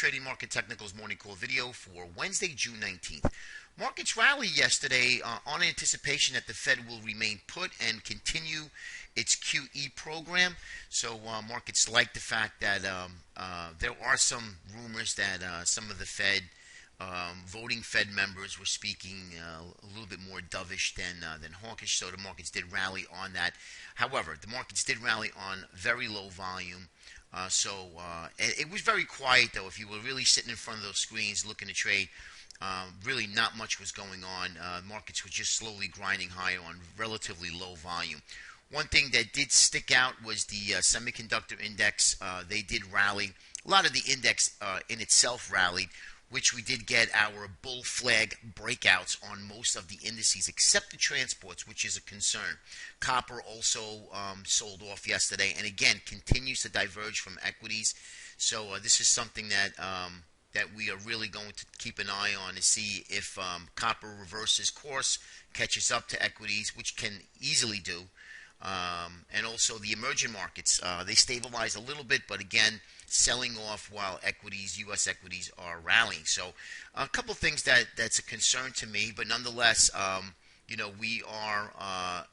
Trading Market Technicals morning call video for Wednesday, June 19th. Markets rallied yesterday on anticipation that the Fed will remain put and continue its QE program. So markets like the fact that there are some rumors that some of the Fed voting Fed members were speaking a little bit more dovish than hawkish, so the markets did rally on that. However, the markets did rally on very low volume. So it was very quiet, though. If you were really sitting in front of those screens looking to trade, really not much was going on. Markets were just slowly grinding higher on relatively low volume. One thing that did stick out was the semiconductor index. They did rally. A lot of the index in itself rallied, which we did get our bull flag breakouts on most of the indices except the transports, which is a concern. Copper also sold off yesterday and again continues to diverge from equities. So this is something that that we are really going to keep an eye on to see if copper reverses course, catches up to equities, which can easily do. And also the emerging markets, they stabilize a little bit, but again, selling off while equities, U.S. equities, are rallying. So a couple things that's a concern to me, but nonetheless, we are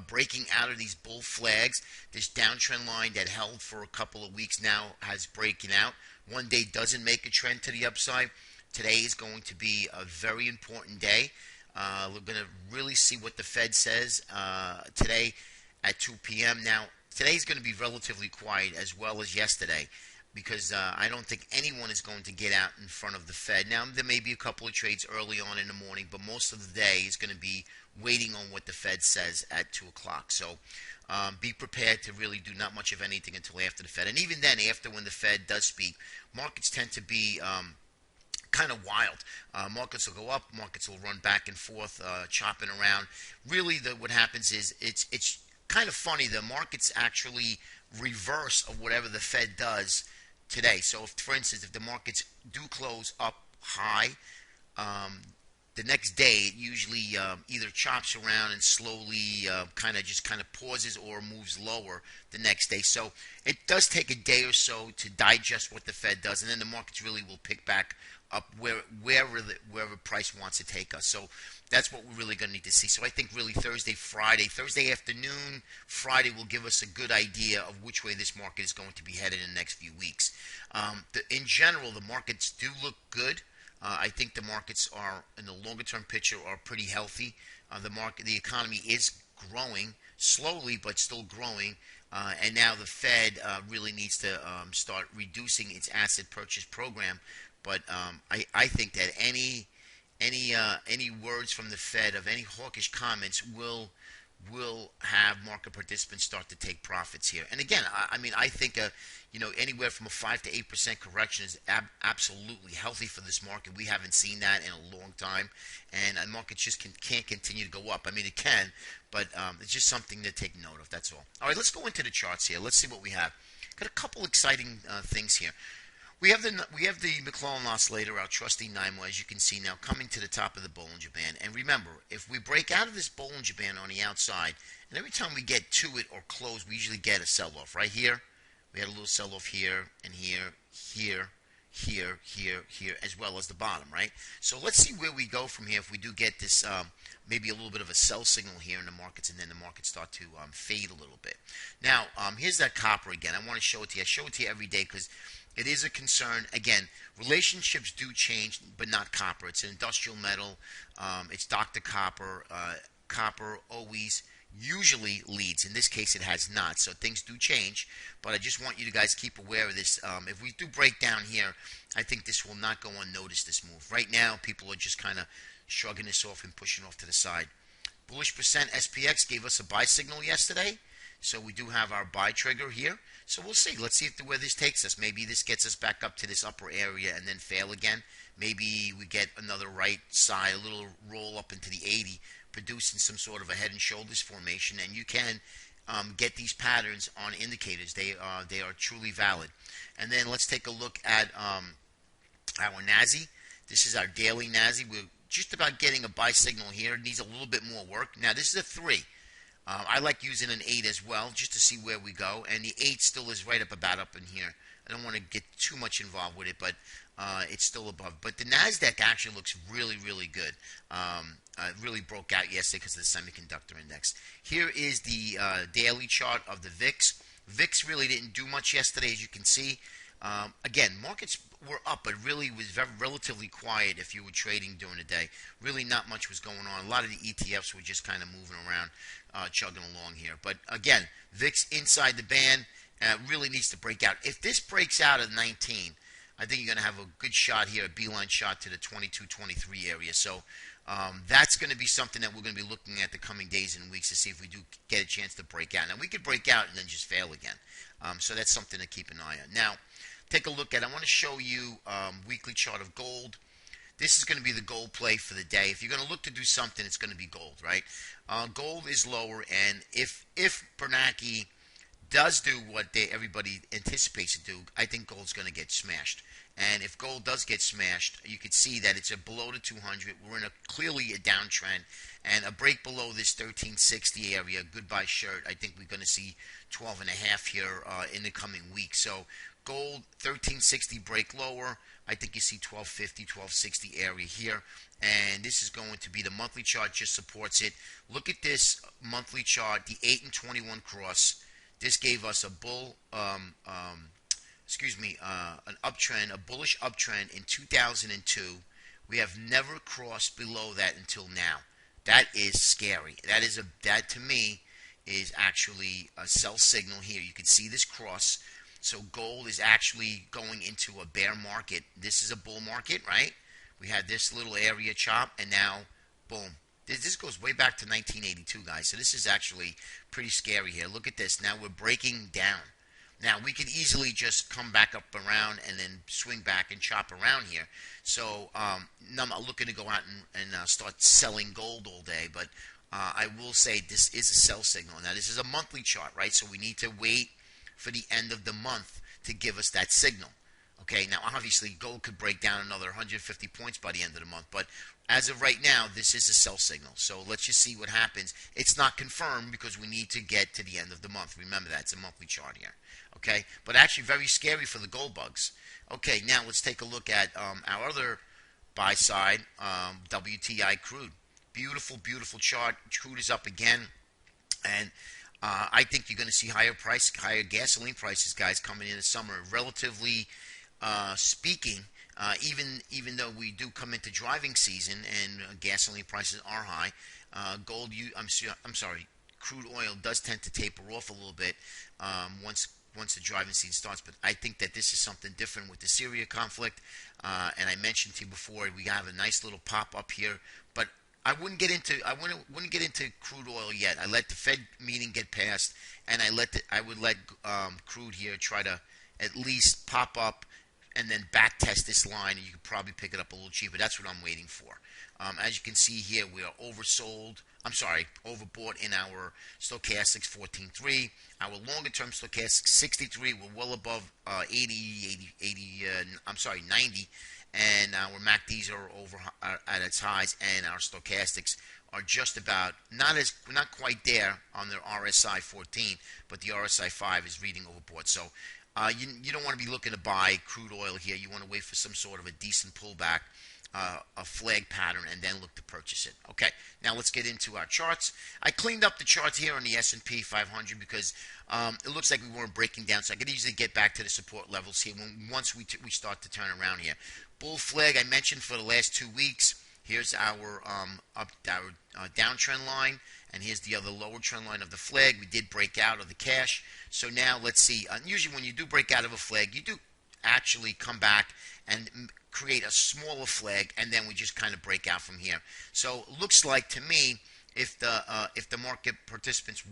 breaking out of these bull flags. This downtrend line that held for a couple of weeks now has breaking out. One day doesn't make a trend to the upside. Today is going to be a very important day. We're going to really see what the Fed says today at 2 p.m. Now, today's going to be relatively quiet as well as yesterday because I don't think anyone is going to get out in front of the Fed. Now, there may be a couple of trades early on in the morning, but most of the day is going to be waiting on what the Fed says at 2 o'clock. So be prepared to really do not much of anything until after the Fed. And even then, after when the Fed does speak, markets tend to be kind of wild. Markets will go up, markets will run back and forth, chopping around. Really, what happens is it's kind of funny. The markets actually reverse of whatever the Fed does today. So, for instance, if the markets do close up high, the next day it usually either chops around and slowly kind of pauses or moves lower the next day. So it does take a day or so to digest what the Fed does, and then the markets really will pick back up wherever price wants to take us. So that's what we're really going to need to see. So I think really Thursday afternoon, Friday will give us a good idea of which way this market is going to be headed in the next few weeks. In general, the markets do look good. I think the markets are, in the longer-term picture, are pretty healthy. The economy is growing slowly, but still growing. And now the Fed really needs to start reducing its asset purchase program. But I think that any words from the Fed of any hawkish comments will have market participants start to take profits here. And again, I think anywhere from a 5 to 8% correction is absolutely healthy for this market. We haven't seen that in a long time, and the market just can't continue to go up. It can, but it's just something to take note of. That's all. All right, let's go into the charts here. Let's see what we have. Got a couple exciting things here. We have the McClellan oscillator, our trusty NYMO, as you can see now, coming to the top of the Bollinger Band. And remember, if we break out of this Bollinger Band on the outside, and every time we get to it or close, we usually get a sell-off. Right here, we had a little sell-off here, and here, as well as the bottom, right? So let's see where we go from here if we do get this maybe a little bit of a sell signal here in the markets, and then the markets start to fade a little bit. Now, here's that copper again. I want to show it to you. I show it to you every day because it is a concern. Again, relationships do change, but not copper. It's an industrial metal. It's Dr. Copper. Copper always usually leads. In this case, it has not. So things do change, but I just want you to guys keep aware of this. If we do break down here, I think this will not go unnoticed, this move. Right now, people are just kind of shrugging this off and pushing off to the side. Bullish percent SPX gave us a buy signal yesterday. So we do have our buy trigger here. So we'll see. Let's see where this takes us. Maybe this gets us back up to this upper area and then fail again. Maybe we get another right side, a little roll up into the 80, producing some sort of a head and shoulders formation. And you can get these patterns on indicators. They are truly valid. And then let's take a look at our NASI. This is our daily NASI. We're just about getting a buy signal here. It needs a little bit more work. Now, this is a 3. I like using an 8 as well, just to see where we go. And the 8 still is right up in here I don't want to get too much involved with it, but it's still above. But the Nasdaq actually looks really, really good. Really broke out yesterday because of the semiconductor index. Here is the daily chart of the VIX. VIX really didn't do much yesterday, as you can see. Again, markets were up, but really was relatively quiet if you were trading during the day. Really not much was going on. A lot of the ETFs were just kind of moving around, chugging along here. But again, VIX inside the band really needs to break out. If this breaks out at 19, I think you're going to have a good shot here, a beeline shot to the 22-23 area. So that's going to be something that we're going to be looking at the coming days and weeks to see if we do get a chance to break out. Now, we could break out and then just fail again. So that's something to keep an eye on. Now, take a look at, I want to show you weekly chart of gold. This is going to be the gold play for the day. If you're going to look to do something, it's going to be gold, right? Gold is lower, and if Bernanke does do what everybody anticipates to do, I think gold's going to get smashed. And if gold does get smashed, you can see that it's below the 200. We're in clearly a downtrend, and a break below this 1360 area, goodbye shirt. I think we're going to see 12.5 here in the coming week. So gold 1360 break lower. I think you see 1250, 1260 area here, and this is going to be the monthly chart. Just supports it. Look at this monthly chart, the 8 and 21 cross. This gave us a an uptrend, a bullish uptrend in 2002. We have never crossed below that until now. That is scary. That to me is actually a sell signal here. You can see this cross. So gold is actually going into a bear market. This is a bull market, right? We had this little area chop, and now, boom. This goes way back to 1982, guys. So this is actually pretty scary here. Look at this. Now we're breaking down. Now we could easily just come back up around and then swing back and chop around here. So I'm not looking to go out and start selling gold all day, but I will say this is a sell signal. Now this is a monthly chart, right? So we need to wait for the end of the month to give us that signal. Okay, now obviously gold could break down another 150 points by the end of the month, but as of right now, this is a sell signal. So let's just see what happens. It's not confirmed because we need to get to the end of the month. Remember that. It's a monthly chart here. Okay, but actually very scary for the gold bugs. Okay, now let's take a look at our other buy side, WTI crude. Beautiful, beautiful chart. Crude is up again, and I think you're going to see higher gasoline prices, guys, coming in the summer. Relatively speaking, even though we do come into driving season and gasoline prices are high, crude oil does tend to taper off a little bit once the driving season starts. But I think that this is something different with the Syria conflict. And I mentioned to you before, we have a nice little pop up here, but I wouldn't get into crude oil yet. I let the Fed meeting get passed, and I would let crude here try to at least pop up and then back test this line, and you could probably pick it up a little cheaper. That's what I'm waiting for. As you can see here, we are overbought in our stochastics 14.3. Our longer term stochastics 63. We're well above 90. And our MACDs are over at its highs, and our stochastics are just about not quite there on their RSI 14, but the RSI 5 is reading overbought. So you don't want to be looking to buy crude oil here. You want to wait for some sort of a decent pullback, a flag pattern, and then look to purchase it. Okay, now let's get into our charts. I cleaned up the charts here on the S&P 500 because it looks like we weren't breaking down, so I could easily get back to the support levels here once we start to turn around here. Bull flag I mentioned for the last 2 weeks. Here's our downtrend line, and here's the other lower trend line of the flag. We did break out of the cash. So now let's see. Usually when you do break out of a flag, you do actually come back and create a smaller flag, and then we just kind of break out from here. So it looks like to me, if the market participants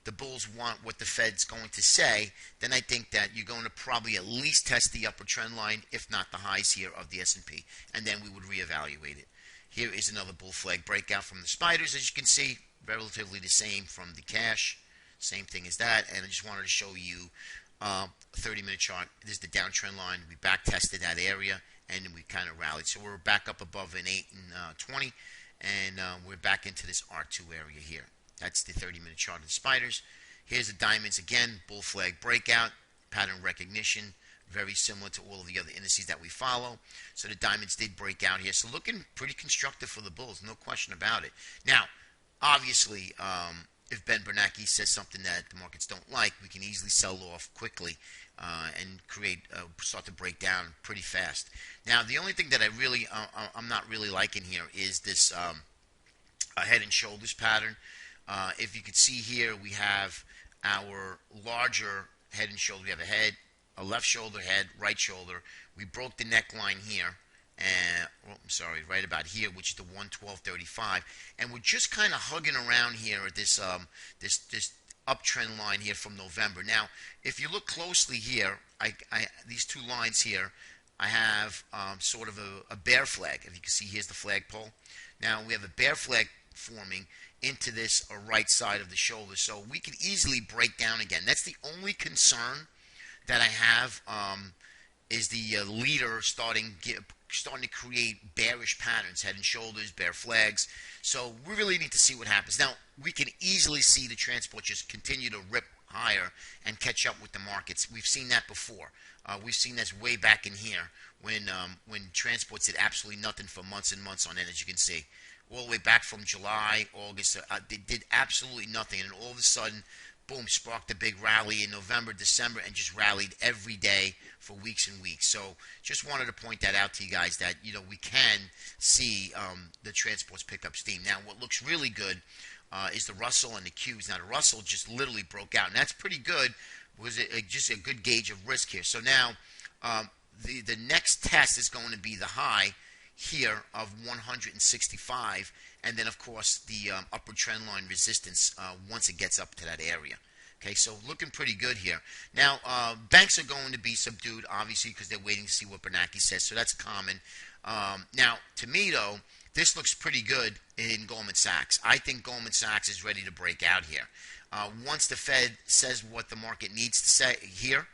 the bulls want what the Fed's going to say, then I think that you're going to probably at least test the upper trend line, if not the highs here of the S&P, and then we would reevaluate it. Here is another bull flag breakout from the spiders, as you can see, relatively the same from the cash, same thing as that. And I just wanted to show you a 30-minute chart. This is the downtrend line. We back tested that area, and we kind of rallied. So we're back up above an 8 and 20, and we're back into this R2 area here. That's the 30-minute chart of the spiders. Here's the diamonds again, bull flag breakout. pattern recognition, very similar to all of the other indices that we follow. So the diamonds did break out here. So looking pretty constructive for the bulls, no question about it. Now, obviously, if Ben Bernanke says something that the markets don't like, we can easily sell off quickly and start to break down pretty fast. Now, the only thing that I'm not really liking here is this head and shoulders pattern. If you can see here, we have our larger head and shoulder. We have a head, a left shoulder, head, right shoulder. We broke the neckline here, and I'm sorry, right about here, which is the 112.35, and we're just kind of hugging around here at this this uptrend line here from November. Now, if you look closely here, these two lines here, I have sort of a bear flag. If you can see, here's the flagpole. Now we have a bear flag forming into this right side of the shoulder, so we could easily break down again. That's the only concern that I have, is the leader starting to create bearish patterns, head and shoulders, bear flags. So we really need to see what happens. Now, we can easily see the transport just continue to rip higher and catch up with the markets. We've seen that before. We've seen this way back in here when transports did absolutely nothing for months and months on end, as you can see. All the way back from July, August, they did absolutely nothing, and all of a sudden, boom, sparked a big rally in November, December, and just rallied every day for weeks and weeks. So just wanted to point that out to you guys that, we can see the transports pick up steam. Now, what looks really good is the Russell and the Qs. Now, the Russell just literally broke out, and that's pretty good. Was just a good gauge of risk here. So now the next test is going to be the high here of 165, and then of course the upper trend line resistance once it gets up to that area. Okay, so looking pretty good here. Now, banks are going to be subdued, obviously, because they're waiting to see what Bernanke says, so that's common. Now, to me, though, this looks pretty good in Goldman Sachs. I think Goldman Sachs is ready to break out here. Once the Fed says what the market needs to say here,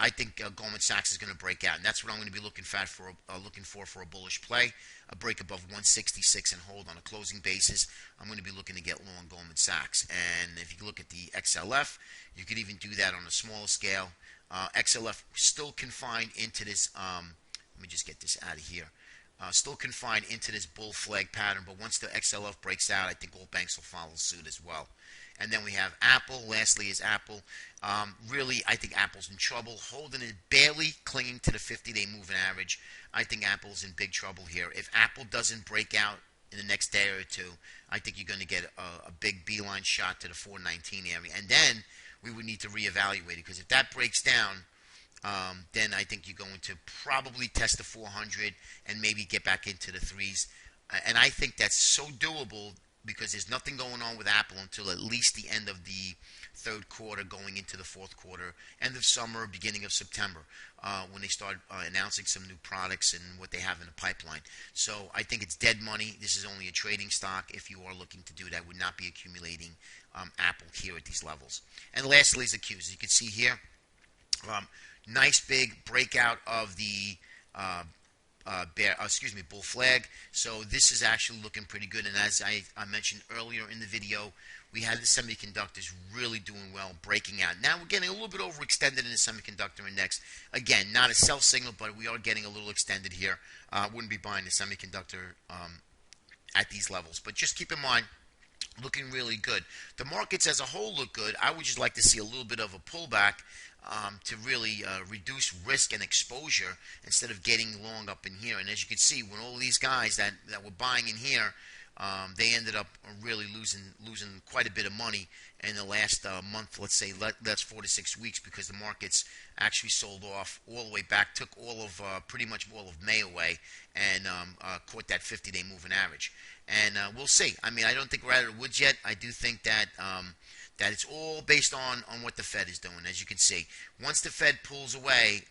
I think Goldman Sachs is going to break out, and that's what I'm going to be looking for a bullish play, a break above 166 and hold on a closing basis. I'm going to be looking to get long Goldman Sachs, and if you look at the XLF, you could even do that on a smaller scale. XLF still confined into this. Let me just get this out of here. Still confined into this bull flag pattern, but once the XLF breaks out, I think all banks will follow suit as well. And then we have Apple. Lastly is Apple. Really, I think Apple's in trouble, holding it, barely clinging to the 50-day moving average. I think Apple's in big trouble here. If Apple doesn't break out in the next day or two, I think you're going to get a big beeline shot to the 419 area. And then we would need to reevaluate it, because if that breaks down, then I think you're going to probably test the 400 and maybe get back into the threes. And I think that's so doable, because there's nothing going on with Apple until at least the end of the third quarter, going into the fourth quarter, end of summer, beginning of September, when they start announcing some new products and what they have in the pipeline. So I think it's dead money. This is only a trading stock. If you are looking to do that, would not be accumulating Apple here at these levels. And lastly is the Qs. As you can see here, nice big breakout of the bull flag. So this is actually looking pretty good. And as I mentioned earlier in the video, we had the semiconductors really doing well, breaking out. Now we're getting a little bit overextended in the semiconductor index. Again, not a sell signal, but we are getting a little extended here. Wouldn't be buying the semiconductor at these levels. But just keep in mind, looking really good. The markets as a whole look good. I would just like to see a little bit of a pullback to really reduce risk and exposure instead of getting long up in here. And as you can see, when all these guys that were buying in here, they ended up really losing quite a bit of money in the last month, let's say, that's 4 to 6 weeks, because the markets actually sold off all the way back, took all of pretty much all of May away, and caught that 50-day moving average. And we'll see. I mean, I don't think we're out of the woods yet. I do think that that it's all based on what the Fed is doing. As you can see, once the Fed pulls away,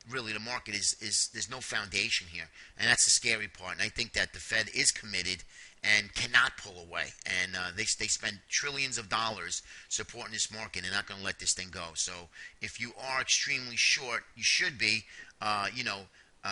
really the market is there's no foundation here, and that's the scary part. And I think that the Fed is committed and cannot pull away, and they spend trillions of dollars supporting this market. They're not going to let this thing go. So if you are extremely short, you should be,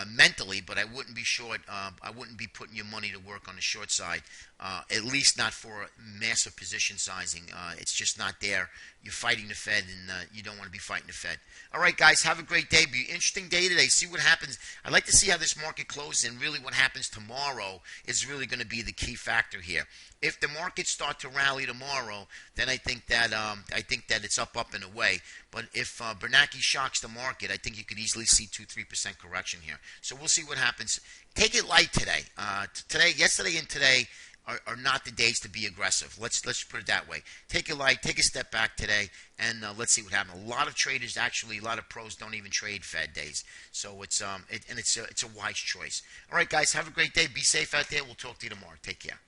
mentally, but I wouldn't be short. I wouldn't be putting your money to work on the short side, at least not for massive position sizing. It's just not there. You're fighting the Fed, and you don't want to be fighting the Fed. All right, guys, have a great day. Be an interesting day today. See what happens. I'd like to see how this market closes, and really what happens tomorrow is really going to be the key factor here. If the markets start to rally tomorrow, then I think that it's up and away. But if Bernanke shocks the market, I think you could easily see 2-3% correction here. So we'll see what happens. Take it light today. Yesterday, and today are not the days to be aggressive. Let's put it that way. Take it light. Take a step back today, and let's see what happens. A lot of traders, actually, a lot of pros don't even trade Fed days. So it's a wise choice. All right, guys, have a great day. Be safe out there. We'll talk to you tomorrow. Take care.